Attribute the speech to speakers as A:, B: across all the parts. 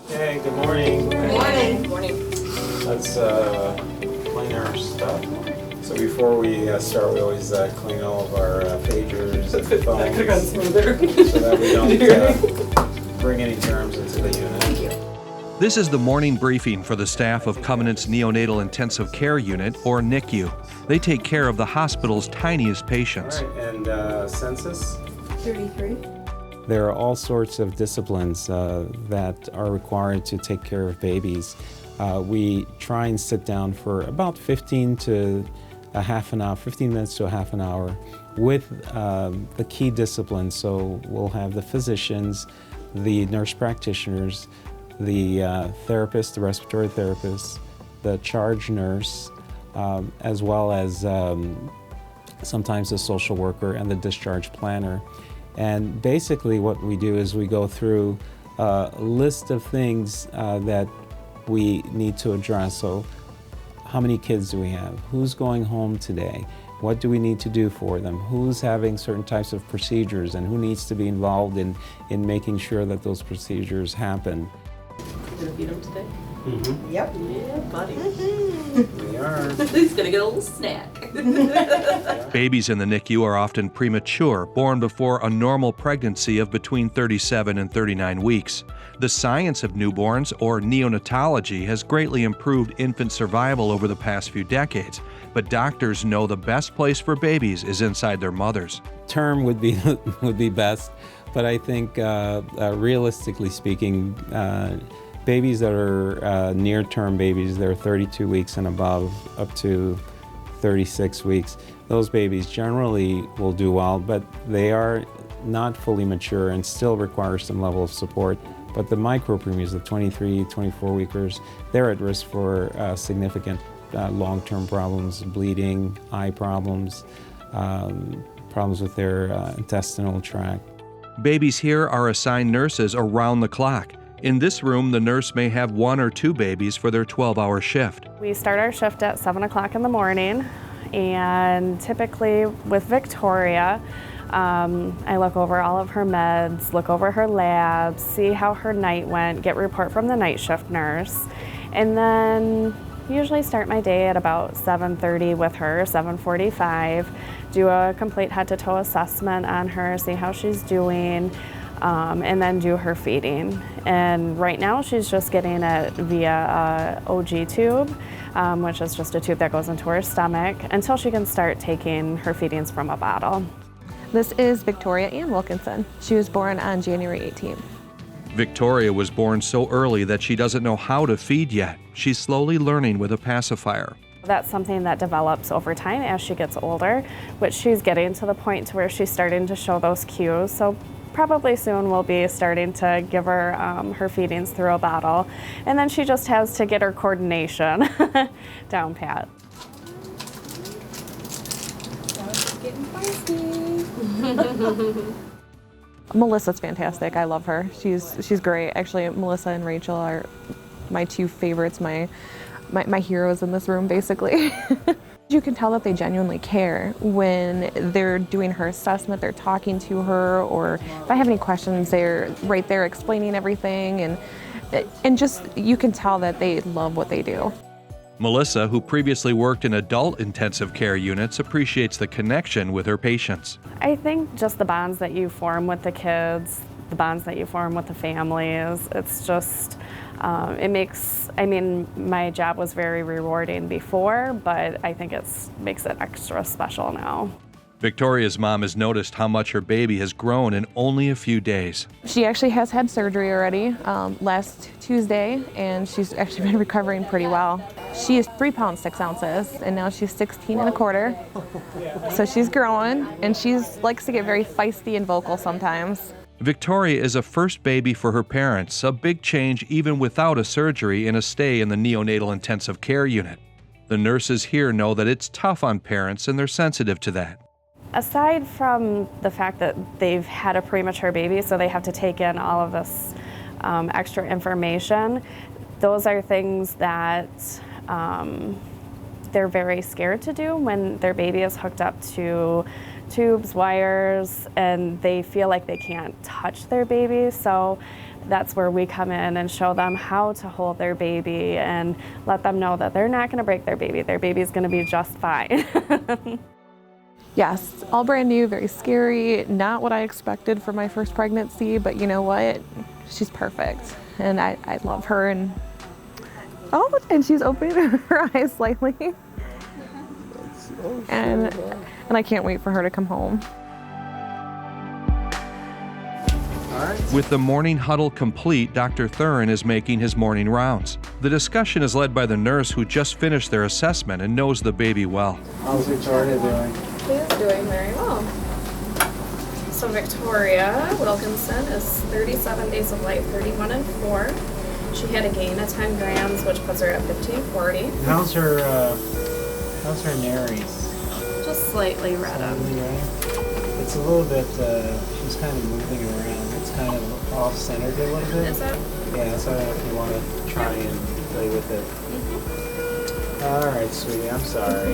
A: Hey, good morning.
B: Good morning.
C: Good morning.
A: Let's clean our stuff. So before we start, we always clean all of our pagers and
C: That
A: phones
C: could have gone smoother.
A: so that we don't bring any germs into the unit.
C: Thank you.
D: This is the morning briefing for the staff of Covenant's Neonatal Intensive Care Unit, or NICU. They take care of the hospital's tiniest patients.
A: All right, and census?
B: 33.
A: There are all sorts of disciplines that are required to take care of babies. We try and sit down for about 15 to a half an hour, 15 minutes to a half an hour with the key disciplines. So we'll have the physicians, the nurse practitioners, the therapist, the respiratory therapist, the charge nurse, as well as sometimes the social worker and the discharge planner. And basically what we do is we go through a list of things that we need to address. So how many kids do we have? Who's going home today? What do we need to do for them? Who's having certain types of procedures and who needs to be involved in making sure that those procedures happen?
C: Gonna feed him today?
A: Mm-hmm.
B: Yep.
C: Yeah, buddy.
A: We are.
C: He's gonna get a little snack.
D: Babies in the NICU are often premature, born before a normal pregnancy of between 37 and 39 weeks. The science of newborns, or neonatology, has greatly improved infant survival over the past few decades, but doctors know the best place for babies is inside their mothers.
A: Term would be best, but I think realistically speaking, babies that are near-term babies, they're 32 weeks and above, up to 36 weeks. Those babies generally will do well, but they are not fully mature and still require some level of support. But the micro-preemies, the 23, 24-weekers, they're at risk for significant long-term problems, bleeding, eye problems, problems with their intestinal tract.
D: Babies here are assigned nurses around the clock. In this room, the nurse may have 1 or 2 babies for their 12-hour shift.
E: We start our shift at 7 o'clock in the morning, and typically with Victoria, I look over all of her meds, look over her labs, see how her night went, get a report from the night shift nurse, and then usually start my day at about 7:30 with her, 7:45, do a complete head-to-toe assessment on her, see how she's doing, and then do her feeding. And right now she's just getting it via a OG tube, which is just a tube that goes into her stomach, until she can start taking her feedings from a bottle.
F: This is Victoria Ann Wilkinson. She was born on January 18th.
D: Victoria was born so early that she doesn't know how to feed yet. She's slowly learning with a pacifier.
E: That's something that develops over time as she gets older, which she's getting to the point to where she's starting to show those cues. So probably soon we'll be starting to give her her feedings through a bottle. And then she just has to get her coordination down pat.
F: Melissa's fantastic. I love her. She's great. Actually, Melissa and Rachel are my 2 favorites, my heroes in this room, basically. You can tell that they genuinely care when they're doing her assessment, they're talking to her, or if I have any questions, they're right there explaining everything, and just you can tell that they love what they do.
D: Melissa, who previously worked in adult intensive care units, appreciates the connection with her patients.
E: I think just the bonds that you form with the kids, the bonds that you form with the families, it's just, my job was very rewarding before, but I think it makes it extra special now.
D: Victoria's mom has noticed how much her baby has grown in only a few days.
F: She actually has had surgery already last Tuesday, and she's actually been recovering pretty well. She is 3 pounds 6 ounces, and now she's 16 and a quarter. So she's growing, and she's likes to get very feisty and vocal sometimes.
D: Victoria is a first baby for her parents, a big change even without a surgery and a stay in the neonatal intensive care unit. The nurses here know that it's tough on parents, and they're sensitive to that.
E: Aside from the fact that they've had a premature baby, so they have to take in all of this extra information, those are things that they're very scared to do when their baby is hooked up to tubes, wires, and they feel like they can't touch their baby. So that's where we come in and show them how to hold their baby and let them know that they're not going to break their baby. Their baby's going to be just fine.
F: Yes, all brand new, very scary, not what I expected for my first pregnancy, but you know what? She's perfect, and I love her, and she's opening her eyes slightly, and I can't wait for her to come home.
D: With the morning huddle complete, Dr. Thurin is making his morning rounds. The discussion is led by the nurse who just finished their assessment and knows the baby well.
A: How's Victoria doing?
E: She's doing very well. So Victoria Wilkinson is 37 days of life, 31 and 4. She had a gain of 10 grams, which puts her at 1540.
A: How's her nares?
E: Just slightly reddened.
A: It's a little bit, she's kind of moving around. It's kind of off-centered a little bit.
E: Is it?
A: Yeah, so if you want to try and play with it. All right, sweetie, I'm sorry.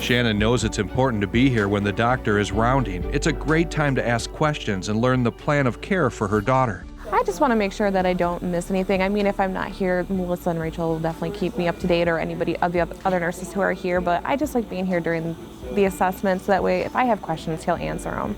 D: Shannon knows it's important to be here when the doctor is rounding. It's a great time to ask questions and learn the plan of care for her daughter.
F: I just want to make sure that I don't miss anything. I mean, if I'm not here, Melissa and Rachel will definitely keep me up to date, or anybody of the other nurses who are here, but I just like being here during the assessments. That way, if I have questions, he'll answer them.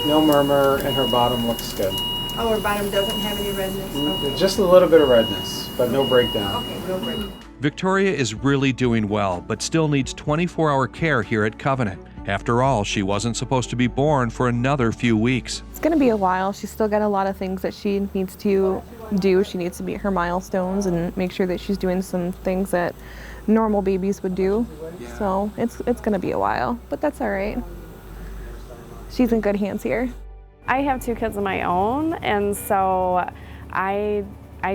A: No murmur, and her bottom looks good.
B: Oh, her bottom doesn't have any redness? Okay.
A: Just a little bit of redness, but no breakdown.
B: Okay, no breakdown.
D: Victoria is really doing well, but still needs 24-hour care here at Covenant. After all, she wasn't supposed to be born for another few weeks.
F: It's going to be a while. She's still got a lot of things that she needs to do. She needs to meet her milestones and make sure that she's doing some things that normal babies would do. So it's going to be a while, but that's all right. She's in good hands here.
E: I have 2 kids of my own, and so I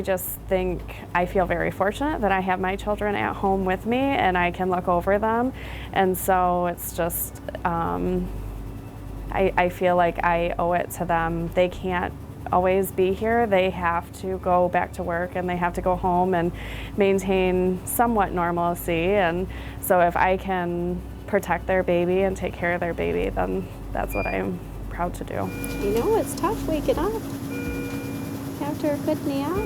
E: just think I feel very fortunate that I have my children at home with me and I can look over them. And so it's just, I feel like I owe it to them. They can't always be here. They have to go back to work and they have to go home and maintain somewhat normalcy. And so if I can protect their baby and take care of their baby, then that's what I'm proud to do.
G: You know, it's tough waking up after a good nap.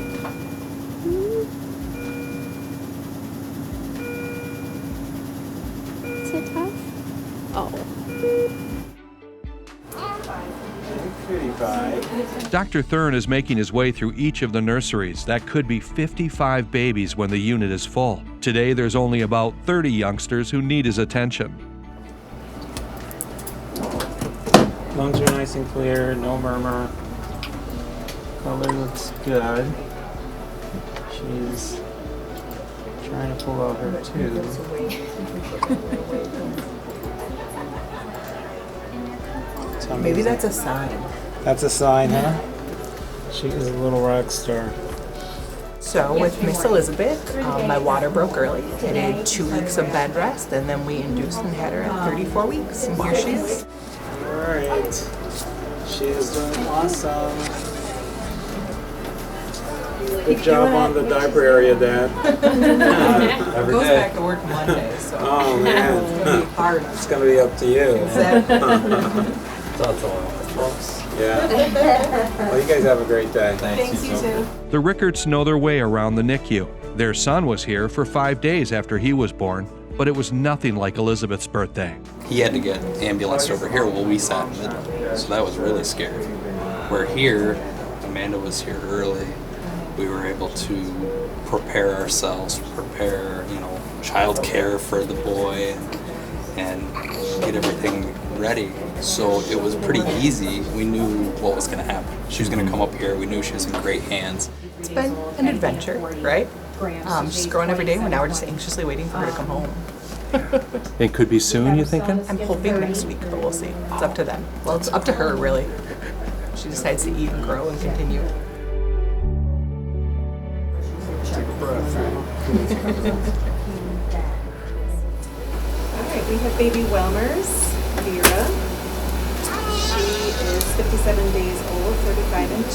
G: Is it tough? Oh.
D: Dr. Thurin is making his way through each of the nurseries. That could be 55 babies when the unit is full. Today, there's only about 30 youngsters who need his attention.
A: Lungs are nice and clear, no murmur. Color looks good. She's trying to pull out her tube.
B: Maybe that's a sign.
A: That's a sign, huh? She is a little rock star.
B: So with Miss Elizabeth, my water broke early. I did 2 weeks of bed rest, and then we induced and had her at 34 weeks. And here she is.
A: All right. She is doing awesome. Good job on the diaper area, Dad. Every
B: Goes
A: day.
B: back to work Monday, so
A: Oh, man.
B: it's gonna be hard.
A: It's going to be up to you.
B: Exactly.
A: That's all, folks. Yeah. Well, you guys have a great day.
B: Thanks, you too.
D: The Rickards know their way around the NICU. Their son was here for 5 days after he was born, but it was nothing like Elizabeth's birthday.
H: He had to get ambulanced over here while we sat in Midland, so that was really scary. Where here, Amanda was here early. We were able to prepare ourselves, prepare, child care for the boy and get everything ready. So it was pretty easy. We knew what was going to happen. She was going to come up here. We knew she was in great hands.
B: It's been an adventure, right? She's growing every day, and now we're just anxiously waiting for her to come home.
I: It could be soon, you thinking?
B: I'm hoping next week, but we'll see. It's up to them. Well, it's up to her, really. She decides to eat and grow and continue.
A: Take a breath.
J: All right, we have baby Welmer's, Vera. She is 57 days old, 35 and 2.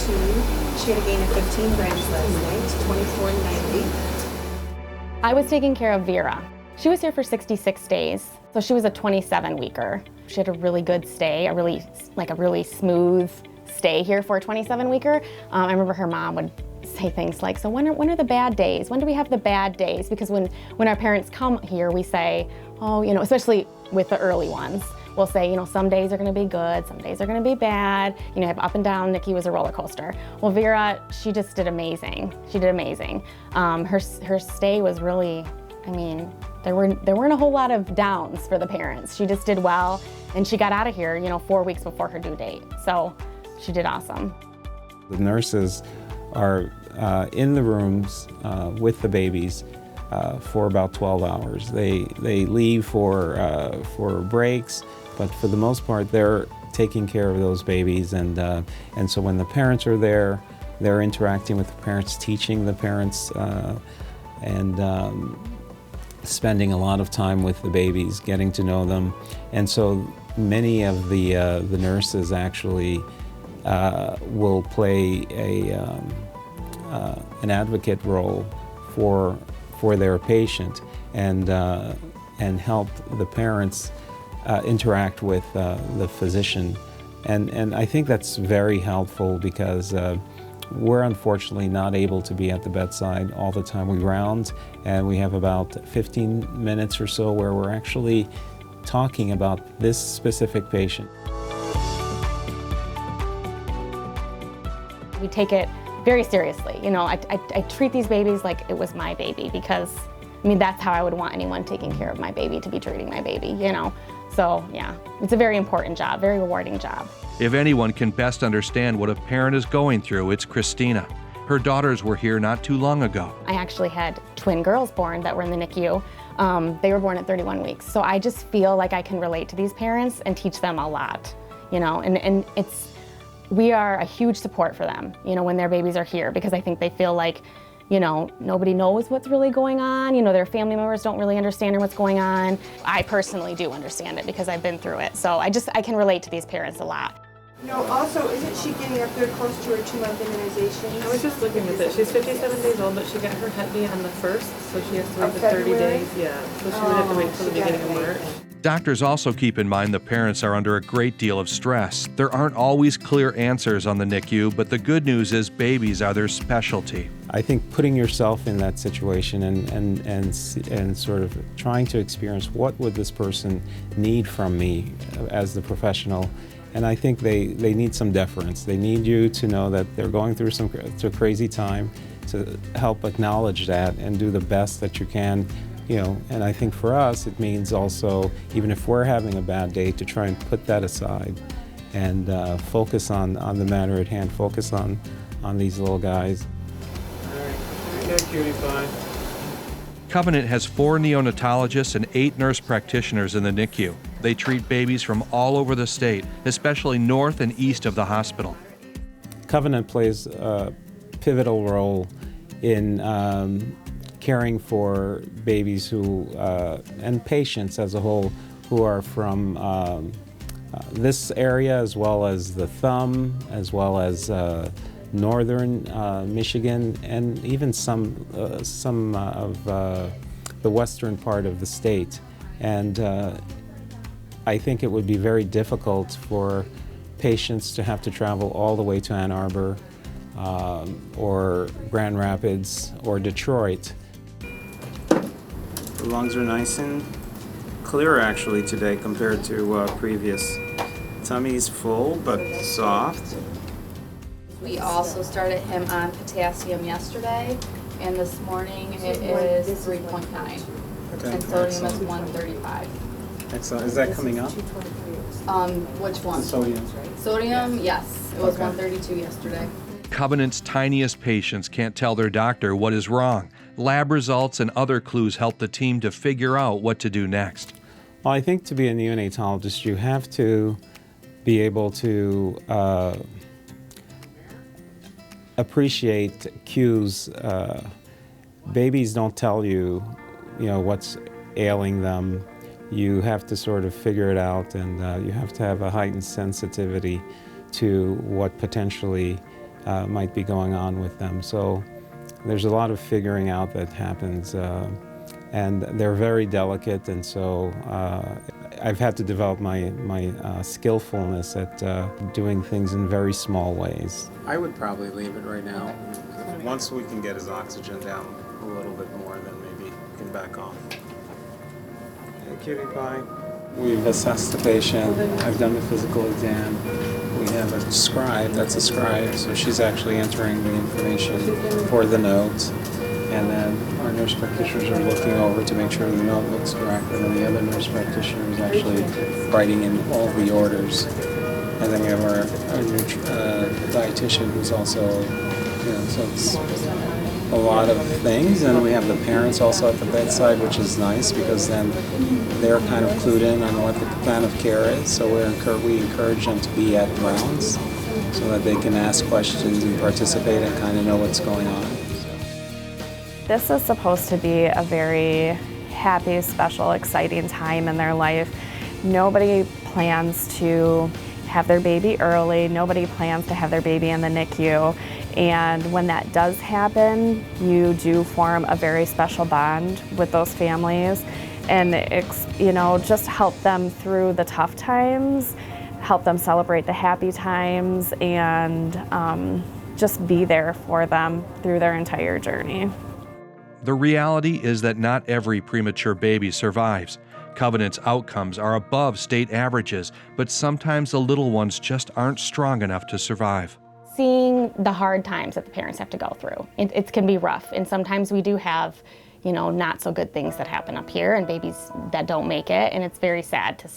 J: She had a gain of 15 grams last night, 24.90.
K: I was taking care of Vera. She was here for 66 days, so she was a 27-weeker. She had a really good stay, a really smooth stay here for a 27-weeker, I remember her mom would say things like, so when are the bad days? When do we have the bad days? Because when our parents come here, we say, oh, you know, especially with the early ones, we'll say, you know, some days are going to be good, some days are going to be bad. You know, have up and down. NICU was a roller coaster. Well, Vera, she just did amazing. She did amazing. Her stay was really, I mean, there weren't a whole lot of downs for the parents. She just did well, and she got out of here, you know, 4 weeks before her due date. So she did awesome.
A: The nurses are in the rooms with the babies for about 12 hours. They leave for breaks, but for the most part, they're taking care of those babies. And so when the parents are there, they're interacting with the parents, teaching the parents, and spending a lot of time with the babies, getting to know them. And so many of the nurses actually will play an advocate role for their patient and help the parents interact with the physician. And I think that's very helpful because we're unfortunately not able to be at the bedside all the time. We round, and we have about 15 minutes or so where we're actually talking about this specific patient.
K: We take it very seriously. You know, I treat these babies like it was my baby because, I mean, that's how I would want anyone taking care of my baby to be treating my baby, you know. So, yeah, it's a very important job, very rewarding job.
D: If anyone can best understand what a parent is going through, it's Christina. Her daughters were here not too long ago. I
K: actually had twin girls born that were in the NICU. They were born at 31 weeks. So I just feel like I can relate to these parents and teach them a lot, you know, and we are a huge support for them, you know, when their babies are here, because I think they feel like, you know, nobody knows what's really going on. You know, their family members don't really understand what's going on. I personally do understand it because I've been through it. So I can relate to these parents a lot.
J: No, also, isn't she getting up there close to her 2-month immunization?
C: I was just looking at it. She's 57 days old, but she got her Hep B on the 1st, so she has to wait the 30 days. Yeah, so she would have to wait till the beginning of March.
D: Doctors also keep in mind the parents are under a great deal of stress. There aren't always clear answers on the NICU, but the good news is babies are their specialty.
A: I think putting yourself in that situation and sort of trying to experience what would this person need from me as the professional. And I think they need some deference. They need you to know that they're going through a crazy time, to help acknowledge that and do the best that you can. You know, and I think for us, it means also, even if we're having a bad day, to try and put that aside and focus on the matter at hand, focus on these little guys.
I: All right, good, cutie pie.
D: Covenant has 4 neonatologists and 8 nurse practitioners in the NICU. They treat babies from all over the state, especially north and east of the hospital.
A: Covenant plays a pivotal role in caring for babies who, and patients as a whole, who are from this area, as well as the Thumb, as well as northern Michigan, and even some of the western part of the state. And I think it would be very difficult for patients to have to travel all the way to Ann Arbor or Grand Rapids or Detroit. The lungs are nice and clear actually today compared to previous. Tummy's full but soft.
L: We also started him on potassium yesterday, and this morning it is 3.9.
A: Okay,
L: and sodium
A: excellent.
L: is 135.
A: Excellent. Is that coming up?
L: Which one?
A: Sodium.
L: Sodium, yes. It was
A: Okay.
L: 132 yesterday.
D: Covenant's tiniest patients can't tell their doctor what is wrong. Lab results and other clues help the team to figure out what to do next.
A: Well, I think to be a neonatologist, you have to be able to appreciate cues. Babies don't tell you, what's ailing them. You have to sort of figure it out, and you have to have a heightened sensitivity to what potentially might be going on with them. So there's a lot of figuring out that happens, and they're very delicate, and so I've had to develop my skillfulness at doing things in very small ways. I would probably leave it right now. Once we can get his oxygen down a little bit more, then maybe we can back off. Hey, cutie pie. We've assessed the patient. I've done the physical exam. We have a scribe, that's a scribe, so she's actually entering the information for the notes. And then our nurse practitioners are looking over to make sure the note looks correct. And then the other nurse practitioner is actually writing in all the orders. And then we have our dietitian who's also, so it's a lot of things. And we have the parents also at the bedside, which is nice because then they're kind of clued in on what the plan of care is. So we encourage them to be at rounds so that they can ask questions and participate and kind of know what's going on.
E: This is supposed to be a very happy, special, exciting time in their life. Nobody plans to have their baby early. Nobody plans to have their baby in the NICU. And when that does happen, you do form a very special bond with those families. And just help them through the tough times, help them celebrate the happy times, and just be there for them through their entire journey.
D: The reality is that not every premature baby survives. Covenant's outcomes are above state averages, but sometimes the little ones just aren't strong enough to survive.
K: Seeing the hard times that the parents have to go through, it can be rough, and sometimes we do have not so good things that happen up here and babies that don't make it, and it's very sad to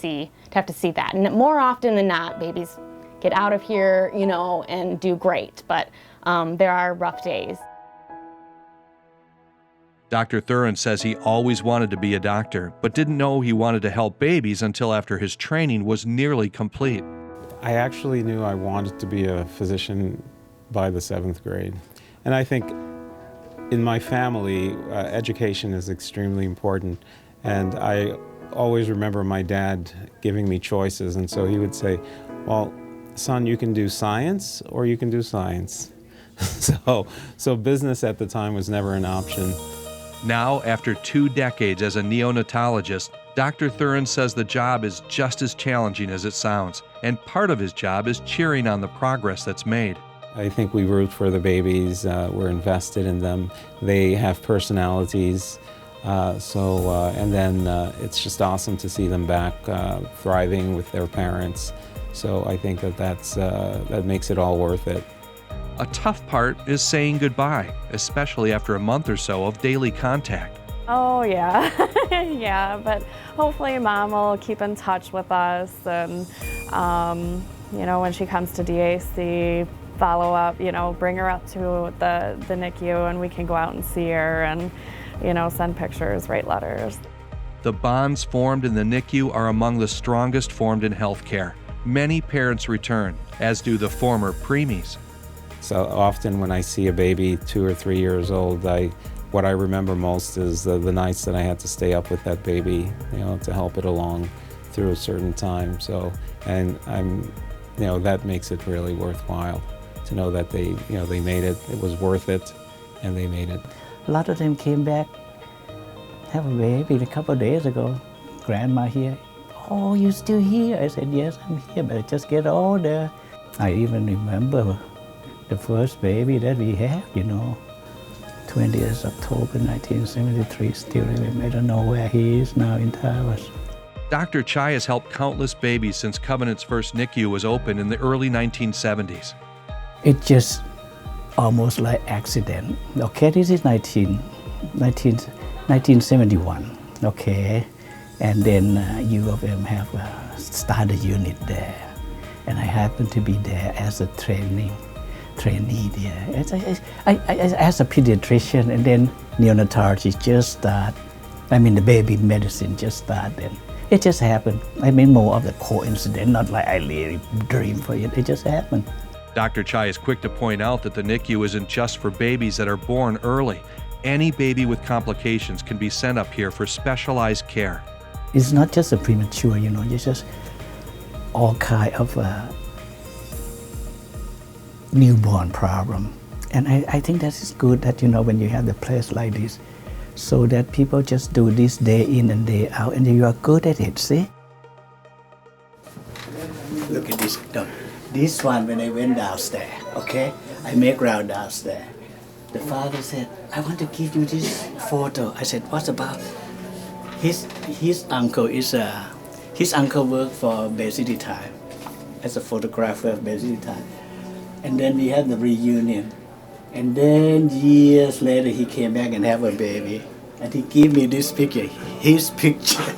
K: have to see that. And more often than not, babies get out of here, and do great, but there are rough days.
D: Dr. Thurin says he always wanted to be a doctor, but didn't know he wanted to help babies until after his training was nearly complete.
A: I actually knew I wanted to be a physician by the 7th grade. And I think in my family, education is extremely important. And I always remember my dad giving me choices. And so he would say, well, son, you can do science or you can do science. So business at the time was never an option.
D: Now, after 2 decades as a neonatologist, Dr. Thurin says the job is just as challenging as it sounds, and part of his job is cheering on the progress that's made.
A: I think we root for the babies, we're invested in them, they have personalities, and then it's just awesome to see them back thriving with their parents. So I think that makes it all worth it.
D: A tough part is saying goodbye, especially after a month or so of daily contact.
E: Oh yeah, yeah, but hopefully Mom will keep in touch with us, and when she comes to DAC, follow up, bring her up to the NICU and we can go out and see her and, send pictures, write letters.
D: The bonds formed in the NICU are among the strongest formed in healthcare. Many parents return, as do the former preemies.
A: So often when I see a baby 2 or 3 years old, what I remember most is the nights that I had to stay up with that baby, to help it along through a certain time. So, and that makes it really worthwhile to know that they made it. It was worth it, and they made it.
M: A lot of them came back, have a baby a couple of days ago. Grandma here. Oh, you still here? I said, yes, I'm here, but I just get older. I even remember the first baby that we had, 20th October 1973, still remember. I don't know where he is now in Taiwan.
D: Dr. Chai has helped countless babies since Covenant's first NICU was opened in the early 1970s.
M: It's just almost like accident. Okay, this is 1971, okay? And then U of M have started a unit there. And I happened to be there as a trainee there. As a pediatrician, and then neonatology just started. The baby medicine just started. And it just happened. More of the coincidence, not like I really dreamed for it. It just happened.
D: Dr. Chai is quick to point out that the NICU isn't just for babies that are born early. Any baby with complications can be sent up here for specialized care.
M: It's not just a premature, it's just all kind of newborn problem. And I think that is good that, when you have the place like this, so that people just do this day in and day out, and you are good at it, see? this. No, this one when I went downstairs, okay? I make round downstairs. The father said, I want to give you this photo. I said, what about? His uncle is his uncle worked for Bay City Time as a photographer of Bay City Time. And then we had the reunion. And then years later he came back and have a baby. And he gave me this picture, his picture.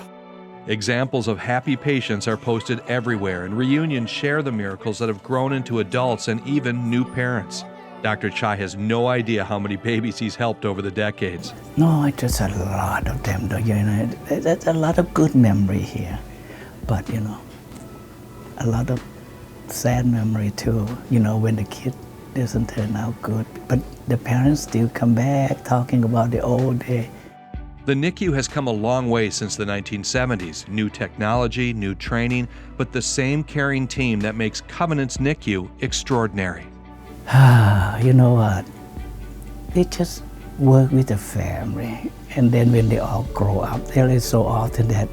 D: Examples of happy patients are posted everywhere, and reunions share the miracles that have grown into adults and even new parents. Dr. Chai has no idea how many babies he's helped over the decades.
M: No, just a lot of them. There's a lot of good memory here. But, a lot of sad memory too, when the kid doesn't turn out good. But the parents still come back talking about the old day.
D: The NICU has come a long way since the 1970s. New technology, new training, but the same caring team that makes Covenant's NICU extraordinary.
M: You know what? They just work with the family. And then when they all grow up, there is so often that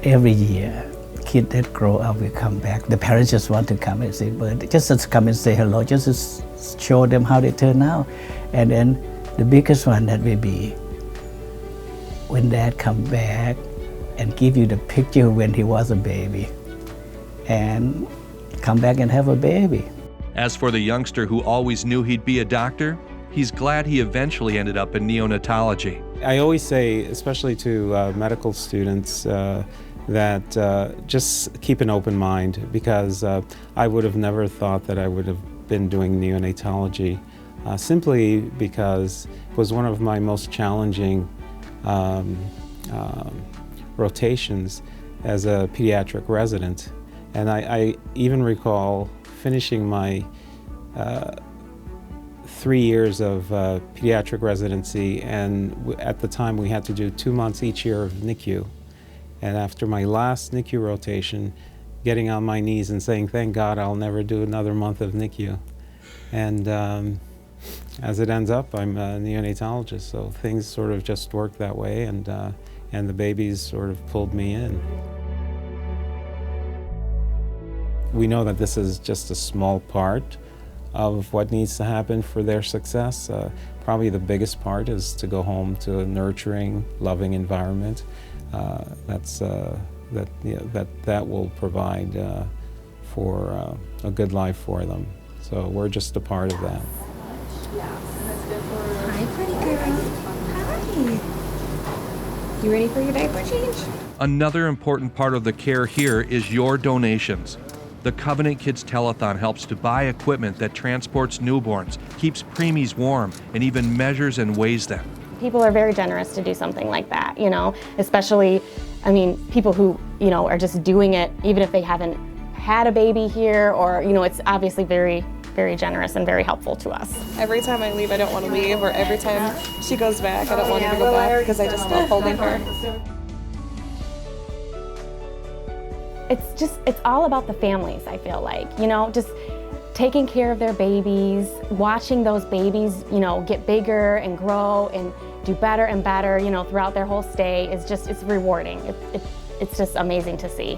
M: every year, kids that grow up will come back. The parents just want to come and say birthday, just come and say hello, just to show them how they turn out. And then the biggest one that will be when dad come back and give you the picture when he was a baby and come back and have a baby.
D: As for the youngster who always knew he'd be a doctor, he's glad he eventually ended up in neonatology.
A: I always say, especially to medical students, that just keep an open mind, because I would have never thought that I would have been doing neonatology, simply because it was one of my most challenging rotations as a pediatric resident. And I even recall finishing my 3 years of pediatric residency, and at the time we had to do 2 months each year of NICU. And after my last NICU rotation, getting on my knees and saying, thank God I'll never do another month of NICU. And as it ends up, I'm a neonatologist, so things sort of just worked that way, and the babies sort of pulled me in. We know that this is just a small part of what needs to happen for their success. Probably the biggest part is to go home to a nurturing, loving environment that will provide for a good life for them. So we're just a part of that.
N: Hi, pretty girl. Hi. You ready for your diaper change?
D: Another important part of the care here is your donations. The Covenant Kids Telethon helps to buy equipment that transports newborns, keeps preemies warm, and even measures and weighs them.
K: People are very generous to do something like that, especially, people who, are just doing it even if they haven't had a baby here, or, it's obviously very, very generous and very helpful to us.
F: Every time I leave, I don't want to leave, or every time she goes back, I don't want her to go back because I just love holding her.
K: It's all about the families, I feel like, just taking care of their babies, watching those babies, get bigger and grow and do better and better, throughout their whole stay it's rewarding. It's just amazing to see.